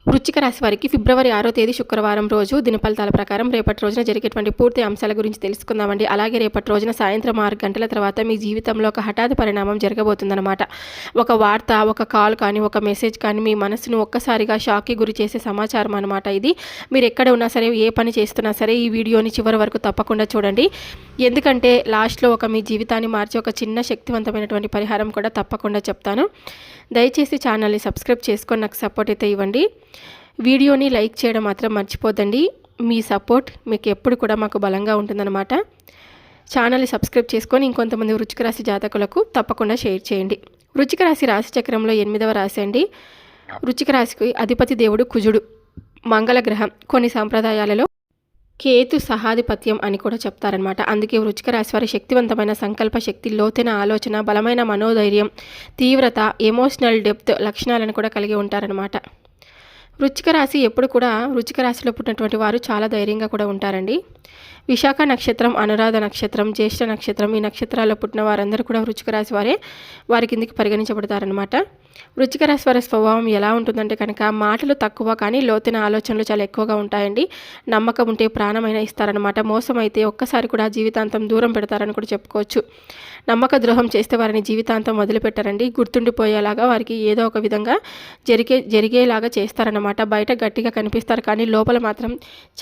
వృశ్చిక రాశి వారికి ఫిబ్రవరి 6వ తేదీ శుక్రవారం రోజు దినఫలితాల ప్రకారం రేపటి రోజున జరిగేటువంటి పూర్తి అంశాల గురించి తెలుసుకుందామండి. అలాగే రేపటి రోజున సాయంత్రం 6 గంటల తర్వాత మీ జీవితంలో ఒక హఠాత్ పరిణామం జరగబోతుందన్నమాట. ఒక వార్త, ఒక కాల్ కానీ, ఒక మెసేజ్ కానీ మీ మనసును ఒక్కసారిగా షాక్కి గురి చేసే సమాచారం అనమాట ఇది. మీరు ఎక్కడ ఉన్నా సరే, ఏ పని చేస్తున్నా సరే ఈ వీడియోని చివరి వరకు తప్పకుండా చూడండి. ఎందుకంటే లాస్ట్లో మీ జీవితాన్ని మార్చే ఒక చిన్న శక్తివంతమైనటువంటి పరిహారం కూడా తప్పకుండా చెప్తాను. దయచేసి ఛానల్ని సబ్స్క్రైబ్ చేసుకొని నాకు సపోర్ట్ అయితే ఇవ్వండి. వీడియోని లైక్ చేయడం మాత్రం మర్చిపోద్దండి. మీ సపోర్ట్ మీకు ఎప్పుడు కూడా మాకు బలంగా ఉంటుందన్నమాట. ఛానల్ని సబ్స్క్రైబ్ చేసుకొని ఇంకొంతమంది వృశ్చిక రాశి జాతకులకు తప్పకుండా షేర్ చేయండి. వృశ్చిక రాశి రాశి చక్రంలో 8వ రాశి అండి. వృశ్చిక రాశికి అధిపతి దేవుడు కుజుడు, మంగళ గ్రహం. కొన్ని సాంప్రదాయాలలో కేతు సహాధిపత్యం అని కూడా చెప్తారనమాట. అందుకే వృశ్చిక రాశి వారి శక్తివంతమైన సంకల్ప శక్తి, లోతైన ఆలోచన, బలమైన మనోధైర్యం, తీవ్రత, ఎమోషనల్ డెప్త్ లక్షణాలను కూడా కలిగి ఉంటారనమాట. వృశ్చిక రాశి ఎప్పుడు కూడా వృశ్చిక రాశిలో పుట్టినటువంటి వారు చాలా ధైర్యంగా కూడా ఉంటారండి. విశాఖ నక్షత్రం, అనురాధ నక్షత్రం, జ్యేష్ఠ నక్షత్రం, ఈ నక్షత్రాల్లో పుట్టిన వారందరూ కూడా వృశ్చిక రాశి వారి కిందికి పరిగణించబడతారనమాట. వృశ్చిక రాశి వారి స్వభావం ఎలా ఉంటుందంటే కనుక మాటలు తక్కువ కానీ లోతైన ఆలోచనలు చాలా ఎక్కువగా ఉంటాయండి. నమ్మకం ఉంటే ప్రాణమైన ఇస్తారనమాట. మోసం అయితే ఒక్కసారి కూడా జీవితాంతం దూరం పెడతారని కూడా చెప్పుకోవచ్చు. నమ్మక ద్రోహం చేస్తే వారిని జీవితాంతం వదిలిపెట్టారండి. గుర్తుండిపోయేలాగా వారికి ఏదో ఒక విధంగా జరిగేలాగా చేస్తారనమాట. బయట గట్టిగా కనిపిస్తారు కానీ లోపల మాత్రం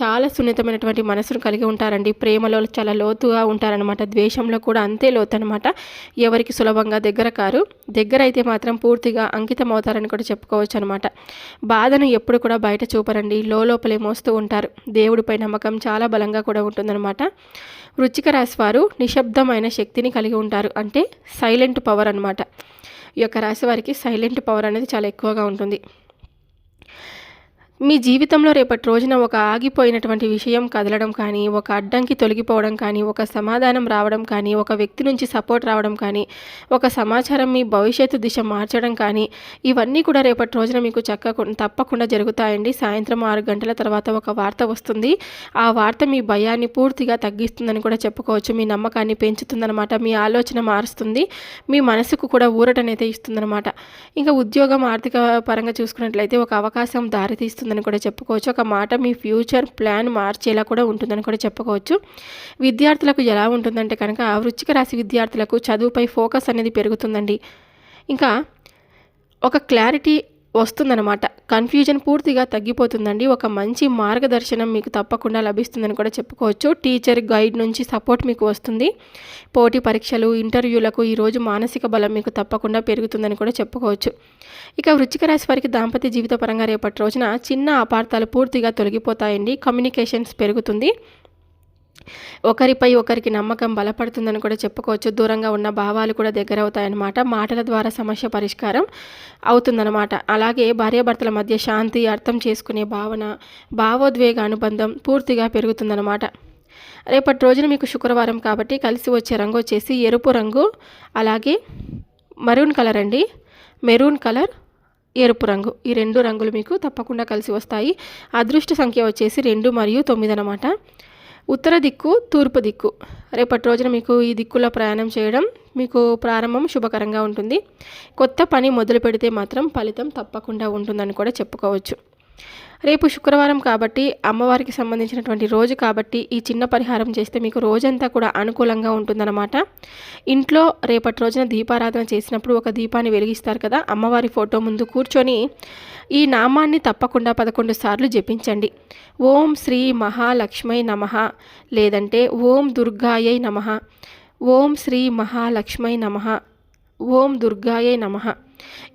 చాలా సున్నితమైనటువంటి మనసును కలిగి ఉంటారండి. ప్రేమలో చాలా లోతుగా ఉంటారనమాట. ద్వేషంలో కూడా అంతే లోతు అనమాట. ఎవరికి సులభంగా దగ్గర కారు. దగ్గర అయితే మాత్రం పూర్తిగా అంకితం అవుతారని కూడా చెప్పుకోవచ్చు అనమాట. బాధను ఎప్పుడు కూడా బయట చూపరండి. లోపలే మోస్తూ ఉంటారు. దేవుడిపై నమ్మకం చాలా బలంగా కూడా ఉంటుందన్నమాట. వృశ్చిక రాశి వారు నిశ్శబ్దమైన శక్తిని కలిగి ఉంటారు. అంటే సైలెంట్ పవర్ అనమాట. ఈ యొక్క రాశి వారికి సైలెంట్ పవర్ అనేది చాలా ఎక్కువగా ఉంటుంది. మీ జీవితంలో రేపటి రోజున ఒక ఆగిపోయినటువంటి విషయం కదలడం కానీ, ఒక అడ్డంకి తొలగిపోవడం కానీ, ఒక సమాధానం రావడం కానీ, ఒక వ్యక్తి నుంచి సపోర్ట్ రావడం కానీ, ఒక సమాచారం మీ భవిష్యత్తు దిశ మార్చడం కానీ, ఇవన్నీ కూడా రేపటి రోజున మీకు తప్పకుండా జరుగుతాయండి. సాయంత్రం 6 గంటల తర్వాత ఒక వార్త వస్తుంది. ఆ వార్త మీ భయాన్ని పూర్తిగా తగ్గిస్తుందని కూడా చెప్పుకోవచ్చు. మీ నమ్మకాన్ని పెంచుతుందన్నమాట. మీ ఆలోచన మారుస్తుంది. మీ మనసుకు కూడా ఊరటనైతే ఇస్తుందన్నమాట. ఇంకా ఉద్యోగం, ఆర్థిక పరంగా చూసుకున్నట్లయితే ఒక అవకాశం దారితీస్తుంది అని కూడా చెప్పుకోవచ్చు. ఒక మాట మీ ఫ్యూచర్ ప్లాన్ మార్చేలా కూడా ఉంటుందని కూడా చెప్పుకోవచ్చు. విద్యార్థులకు ఎలా ఉంటుందంటే కనుక వృశ్చిక రాశి విద్యార్థులకు చదువుపై ఫోకస్ అనేది పెరుగుతుందండి. ఇంకా ఒక క్లారిటీ వస్తుందన్నమాట. కన్ఫ్యూజన్ పూర్తిగా తగ్గిపోతుందండి. ఒక మంచి మార్గదర్శనం మీకు తప్పకుండా లభిస్తుందని కూడా చెప్పుకోవచ్చు. టీచర్ గైడ్ నుంచి సపోర్ట్ మీకు వస్తుంది. పోటీ పరీక్షలు, ఇంటర్వ్యూలకు ఈరోజు మానసిక బలం మీకు తప్పకుండా పెరుగుతుందని కూడా చెప్పుకోవచ్చు. ఇక వృశ్చిక రాశి వారికి దాంపత్య జీవిత పరంగా రేపటి రోజున చిన్న అపార్థాలు పూర్తిగా తొలగిపోతాయండి. కమ్యూనికేషన్స్ పెరుగుతుంది. ఒకరిపై ఒకరికి నమ్మకం బలపడుతుందని కూడా చెప్పుకోవచ్చు. దూరంగా ఉన్న భావాలు కూడా దగ్గర అవుతాయన్నమాట. మాటల ద్వారా సమస్య పరిష్కారం అవుతుందన్నమాట. అలాగే భార్యాభర్తల మధ్య శాంతి, అర్థం చేసుకునే భావన, భావోద్వేగ అనుబంధం పూర్తిగా పెరుగుతుందన్నమాట. రేపటి రోజున మీకు శుక్రవారం కాబట్టి కలిసి వచ్చే రంగు వచ్చేసి ఎరుపు రంగు, అలాగే మరూన్ కలర్ అండి. మెరూన్ కలర్, ఎరుపు రంగు, ఈ 2 రంగులు మీకు తప్పకుండా కలిసి వస్తాయి. అదృష్ట సంఖ్య వచ్చేసి 2 మరియు 9 అన్నమాట. ఉత్తర దిక్కు, తూర్పు దిక్కు. రేపటి రోజున మీకు ఈ దిక్కులో ప్రయాణం చేయడం మీకు ప్రారంభం శుభకరంగా ఉంటుంది. కొత్త పని మొదలు పెడితే మాత్రం ఫలితం తప్పకుండా ఉంటుందని కూడా చెప్పుకోవచ్చు. రేపు శుక్రవారం కాబట్టి అమ్మవారికి సంబంధించినటువంటి రోజు కాబట్టి ఈ చిన్న పరిహారం చేస్తే మీకు రోజంతా కూడా అనుకూలంగా ఉంటుందన్నమాట. ఇంట్లో రేపటి రోజున దీపారాధన చేసినప్పుడు ఒక దీపాన్ని వెలిగిస్తారు కదా, అమ్మవారి ఫోటో ముందు కూర్చొని ఈ నామాన్ని తప్పకుండా 11 సార్లు జపించండి. ఓం శ్రీ మహాలక్ష్మై నమః, లేదంటే ఓం దుర్గాయై నమః, ఓం శ్రీ మహాలక్ష్మై నమః, ఓం దుర్గాయై నమః.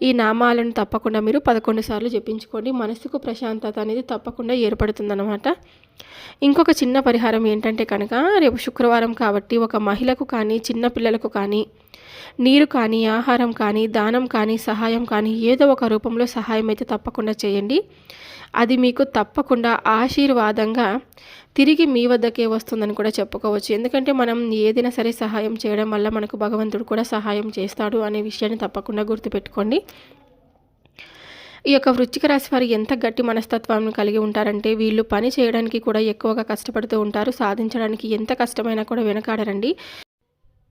ఈ నామాలను తప్పకుండా మీరు 11 సార్లు జపించుకోండి. మనసుకు ప్రశాంతత అనేది తప్పకుండా ఏర్పడుతుందన్నమాట. ఇంకొక చిన్న పరిహారం ఏంటంటే కనుక రేపు శుక్రవారం కాబట్టి ఒక మహిళకు కానీ, చిన్న పిల్లలకు కానీ నీరు కానీ, ఆహారం కానీ, దానం కానీ, సహాయం కానీ ఏదో ఒక రూపంలో సహాయం అయితే తప్పకుండా చేయండి. అది మీకు తప్పకుండా ఆశీర్వాదంగా తిరిగి మీ వద్దకే వస్తుందని కూడా చెప్పుకోవచ్చు. ఎందుకంటే మనం ఏదైనా సరే సహాయం చేయడం వల్ల మనకు భగవంతుడు కూడా సహాయం చేస్తాడు అనే విషయాన్ని తప్పకుండా గుర్తుపెట్టుకోండి. ఈ యొక్క వృశ్చిక రాశి వారు ఎంత గట్టి మనస్తత్వాన్ని కలిగి ఉంటారంటే వీళ్ళు పని చేయడానికి కూడా ఎక్కువగా కష్టపడుతూ ఉంటారు. సాధించడానికి ఎంత కష్టమైనా కూడా వెనకాడరండి.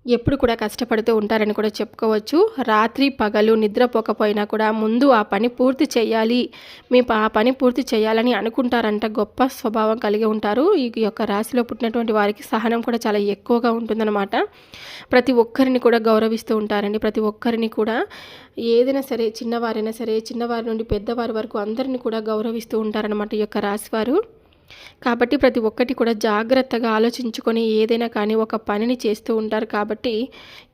ఎప్పుడు కూడా కష్టపడుతూ ఉంటారని కూడా చెప్పుకోవచ్చు. రాత్రి పగలు నిద్రపోకపోయినా కూడా ముందు ఆ పని పూర్తి చేయాలి. ఆ పని పూర్తి చేయాలని అనుకుంటారంట. గొప్ప స్వభావం కలిగి ఉంటారు. ఈ యొక్క రాశిలో పుట్టినటువంటి వారికి సహనం కూడా చాలా ఎక్కువగా ఉంటుందన్నమాట. ప్రతి ఒక్కరిని కూడా గౌరవిస్తూ ఉంటారండి. ప్రతి ఒక్కరిని కూడా ఏదైనా సరే, చిన్నవారైనా సరే, చిన్నవారి నుండి పెద్దవారి వరకు అందరిని కూడా గౌరవిస్తూ ఉంటారనమాట ఈ యొక్క రాశివారు. కాబట్టి ప్రతి ఒక్కటి కూడా జాగ్రత్తగా ఆలోచించుకొని ఏదైనా కానీ ఒక పనిని చేస్తూ ఉంటారు. కాబట్టి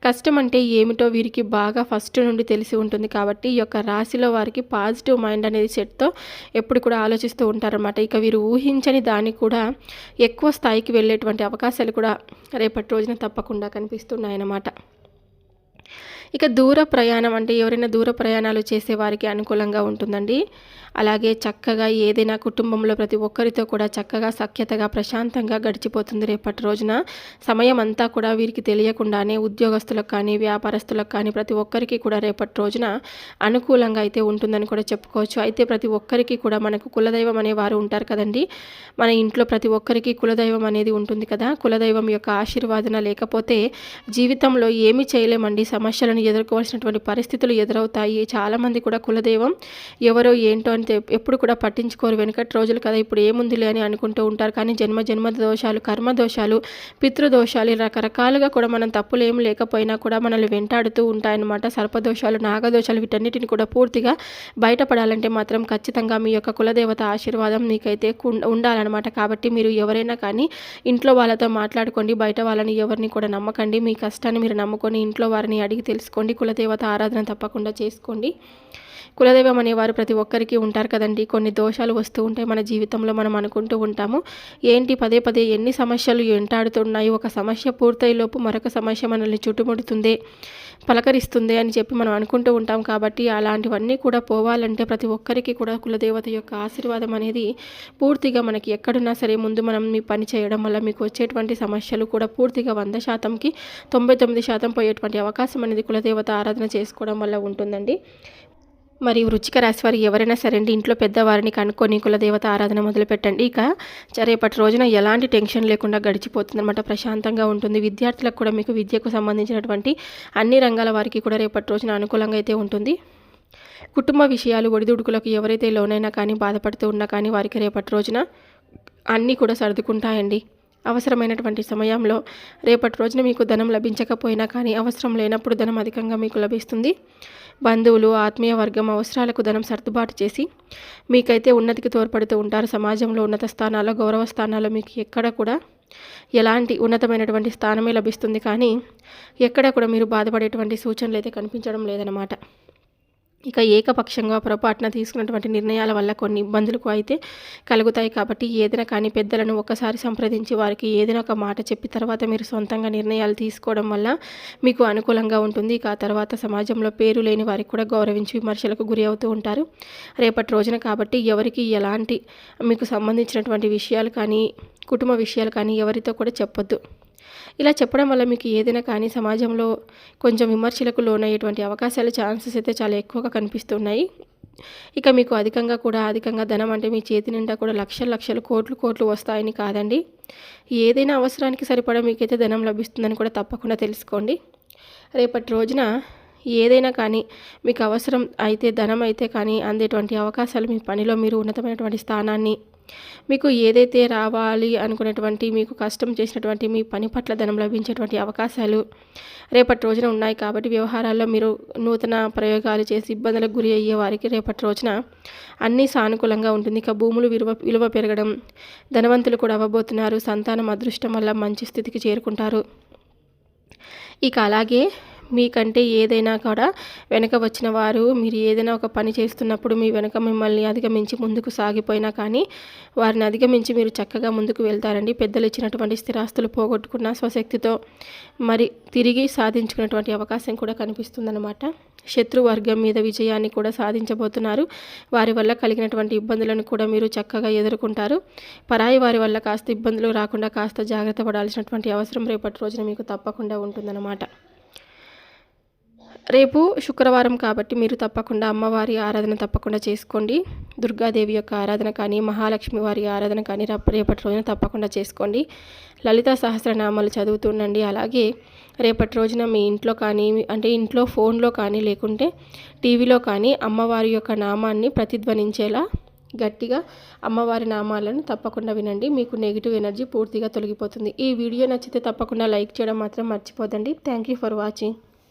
కష్టం అంటే ఏమిటో వీరికి బాగా ఫస్ట్ నుండి తెలిసి ఉంటుంది. కాబట్టి ఈ యొక్క రాశిలో వారికి పాజిటివ్ మైండ్ అనేది సెట్తో ఎప్పుడు కూడా ఆలోచిస్తూ ఉంటారన్నమాట. ఇక వీరు ఊహించని దానికి కూడా ఎక్కువ స్థాయికి వెళ్ళేటువంటి అవకాశాలు కూడా రేపటి రోజున తప్పకుండా కనిపిస్తున్నాయన్నమాట. ఇక దూర ప్రయాణం అంటే ఎవరైనా దూర ప్రయాణాలు చేసే వారికి అనుకూలంగా ఉంటుందండి. అలాగే చక్కగా ఏదైనా కుటుంబంలో ప్రతి ఒక్కరితో కూడా చక్కగా సఖ్యతగా ప్రశాంతంగా గడిచిపోతుంది రేపటి రోజున. సమయం అంతా కూడా వీరికి తెలియకుండానే ఉద్యోగస్తులకు కానీ వ్యాపారస్తులకు కానీ ప్రతి ఒక్కరికి కూడా రేపటి రోజున అనుకూలంగా అయితే ఉంటుందని కూడా చెప్పుకోవచ్చు. అయితే ప్రతి ఒక్కరికి కూడా మనకు కులదైవం అనేవారు ఉంటారు కదండి. మన ఇంట్లో ప్రతి ఒక్కరికి కులదైవం అనేది ఉంటుంది కదా. కులదైవం యొక్క ఆశీర్వాదన లేకపోతే జీవితంలో ఏమీ చేయలేమండి. సమస్యలను ఎదుర్కోవాల్సినటువంటి పరిస్థితులు ఎదురవుతాయి. చాలామంది కూడా కులదైవం ఎవరో ఏంటో అని ఎప్పుడు కూడా పట్టించుకోరు. వెనకటి రోజులు కదా, ఇప్పుడు ఏముందిలే అని అనుకుంటూ ఉంటారు. కానీ జన్మ దోషాలు, కర్మ దోషాలు, పితృదోషాలు రకరకాలుగా కూడా మనం తప్పులు ఏం లేకపోయినా కూడా మనల్ని వెంటాడుతూ ఉంటాయన్నమాట. సర్పదోషాలు, నాగదోషాలు వీటన్నిటిని కూడా పూర్తిగా బయటపడాలంటే మాత్రం ఖచ్చితంగా మీ యొక్క కులదేవత ఆశీర్వాదం మీకైతే ఉండాలన్నమాట. కాబట్టి మీరు ఎవరైనా కానీ ఇంట్లో వాళ్ళతో మాట్లాడుకోండి. బయట వాళ్ళని ఎవరిని కూడా నమ్మకండి. మీ కష్టాన్ని మీరు నమ్ముకొని ఇంట్లో వారిని అడిగి తెలుసుకోండి. కులదేవత ఆరాధన తప్పకుండా చేసుకోండి. కులదైవం అనేవారు ప్రతి ఒక్కరికి ఉంటారు కదండి. కొన్ని దోషాలు వస్తూ ఉంటాయి మన జీవితంలో. మనం అనుకుంటూ ఉంటాము, ఏంటి పదే పదే ఎన్ని సమస్యలు వెంటాడుతున్నాయి, ఒక సమస్య పూర్తయ్యేలోపు మరొక సమస్య మనల్ని చుట్టుముడుతుంది, పలకరిస్తుంది అని చెప్పి మనం అనుకుంటూ ఉంటాం. కాబట్టి అలాంటివన్నీ కూడా పోవాలంటే ప్రతి ఒక్కరికి కూడా కులదేవత యొక్క ఆశీర్వాదం అనేది పూర్తిగా మనకి ఎక్కడున్నా సరే ముందు మనం మీ పని చేయడం వల్ల మీకు వచ్చేటువంటి సమస్యలు కూడా పూర్తిగా 100%కి 99% పోయేటువంటి అవకాశం అనేది కులదేవత ఆరాధన చేసుకోవడం వల్ల ఉంటుందండి. మరి వృశ్చిక రాశి వారు ఎవరైనా సరే అండి, ఇంట్లో పెద్దవారిని కనుక్కొని కులదేవత ఆరాధన మొదలుపెట్టండి. ఇక రేపటి రోజున ఎలాంటి టెన్షన్ లేకుండా గడిచిపోతుందన్నమాట. ప్రశాంతంగా ఉంటుంది. విద్యార్థులకు కూడా మీకు విద్యకు సంబంధించినటువంటి అన్ని రంగాల వారికి కూడా రేపటి రోజున అనుకూలంగా అయితే ఉంటుంది. కుటుంబ విషయాలు ఒడిదుడుకులకు ఎవరైతే లోనైనా కానీ బాధపడుతూ ఉన్నా కానీ వారికి రేపటి రోజున అన్నీ కూడా సర్దుకుంటాయండి. అవసరమైనటువంటి సమయంలో రేపటి రోజున మీకు ధనం లభించకపోయినా కానీ అవసరం లేనప్పుడు ధనం అధికంగా మీకు లభిస్తుంది. బంధువులు, ఆత్మీయ వర్గం అవసరాలకు ధనం సర్దుబాటు చేసి మీకైతే ఉన్నతికి తోడ్పడుతూ ఉంటారు. సమాజంలో ఉన్నత స్థానాల్లో, గౌరవ స్థానాల్లో మీకు ఎక్కడ కూడా ఎలాంటి ఉన్నతమైనటువంటి స్థానమే లభిస్తుంది. కానీ ఎక్కడ కూడా మీరు బాధపడేటువంటి సూచనలు అయితే కనిపించడం లేదన్నమాట. ఇక ఏకపక్షంగా పొరపాటున తీసుకున్నటువంటి నిర్ణయాల వల్ల కొన్ని ఇబ్బందులకు అయితే కలుగుతాయి. కాబట్టి ఏదైనా కానీ పెద్దలను ఒకసారి సంప్రదించి వారికి ఏదైనా ఒక మాట చెప్పి తర్వాత మీరు సొంతంగా నిర్ణయాలు తీసుకోవడం వల్ల మీకు అనుకూలంగా ఉంటుంది. ఇక ఆ తర్వాత సమాజంలో పేరు లేని వారికి కూడా గౌరవించి విమర్శలకు గురి అవుతూ ఉంటారు రేపటి రోజున. కాబట్టి ఎవరికి ఎలాంటి మీకు సంబంధించినటువంటి విషయాలు కానీ కుటుంబ విషయాలు కానీ ఎవరితో కూడా చెప్పొద్దు. ఇలా చెప్పడం వల్ల మీకు ఏదైనా కానీ సమాజంలో కొంచెం విమర్శలకు లోనయ్యేటువంటి ఛాన్సెస్ అయితే చాలా ఎక్కువగా కనిపిస్తున్నాయి. ఇక మీకు అధికంగా ధనం అంటే మీ చేతి నిండా కూడా లక్షలు కోట్లు వస్తాయని కాదండి. ఏదైనా అవసరానికి సరిపడా మీకైతే ధనం లభిస్తుందని కూడా తప్పకుండా తెలుసుకోండి. రేపటి రోజున ఏదైనా కానీ మీకు అవసరం అయితే ధనం అయితే కానీ అందేటువంటి అవకాశాలు, మీ పనిలో మీరు ఉన్నతమైనటువంటి స్థానాన్ని, మీకు ఏదైతే రావాలి అనుకునేటువంటి మీకు కష్టం చేసినటువంటి మీ పని పట్ల ధనం లభించేటువంటి అవకాశాలు రేపటి రోజున ఉన్నాయి. కాబట్టి వ్యవహారాల్లో మీరు నూతన ప్రయోగాలు చేసి ఇబ్బందులకు గురి అయ్యే వారికి రేపటి రోజున అన్నీ సానుకూలంగా ఉంటుంది. ఇక భూములు విలువ పెరగడం, ధనవంతులు కూడా అవ్వబోతున్నారు. సంతానం అదృష్టం వల్ల మంచి స్థితికి చేరుకుంటారు. ఇక అలాగే మీకంటే ఏదైనా కూడా వెనక వచ్చిన వారు, మీరు ఏదైనా ఒక పని చేస్తున్నప్పుడు మీ వెనక మిమ్మల్ని అధిగమించి ముందుకు సాగిపోయినా కానీ వారిని అధిగమించి మీరు చక్కగా ముందుకు వెళ్తారండి. పెద్దలు ఇచ్చినటువంటి స్థిరాస్తులు పోగొట్టుకున్న స్వశక్తితో మరి తిరిగి సాధించుకునేటువంటి అవకాశం కూడా కనిపిస్తుందన్నమాట. శత్రువర్గం మీద విజయాన్ని కూడా సాధించబోతున్నారు. వారి వల్ల కలిగినటువంటి ఇబ్బందులను కూడా మీరు చక్కగా ఎదుర్కొంటారు. పరాయి వారి వల్ల కాస్త ఇబ్బందులు రాకుండా కాస్త జాగ్రత్త పడాల్సినటువంటి అవసరం రేపటి రోజున మీకు తప్పకుండా ఉంటుందన్నమాట. రేపు శుక్రవారం కాబట్టి మీరు తప్పకుండా అమ్మవారి ఆరాధన తప్పకుండా చేసుకోండి. దుర్గాదేవి యొక్క ఆరాధన కానీ, మహాలక్ష్మి వారి ఆరాధన కానీ రేపటి రోజున తప్పకుండా చేసుకోండి. లలితా సహస్రనామాలు చదువుతుండండి. అలాగే రేపటి రోజున మీ ఇంట్లో కానీ, అంటే ఇంట్లో ఫోన్లో కానీ లేకుంటే టీవీలో కానీ అమ్మవారి యొక్క నామాన్ని ప్రతిధ్వనించేలా గట్టిగా అమ్మవారి నామాలను తప్పకుండా వినండి. మీకు నెగిటివ్ ఎనర్జీ పూర్తిగా తొలగిపోతుంది. ఈ వీడియో నచ్చితే తప్పకుండా లైక్ చేయడం మాత్రం మర్చిపోదండి. Thank you for watching.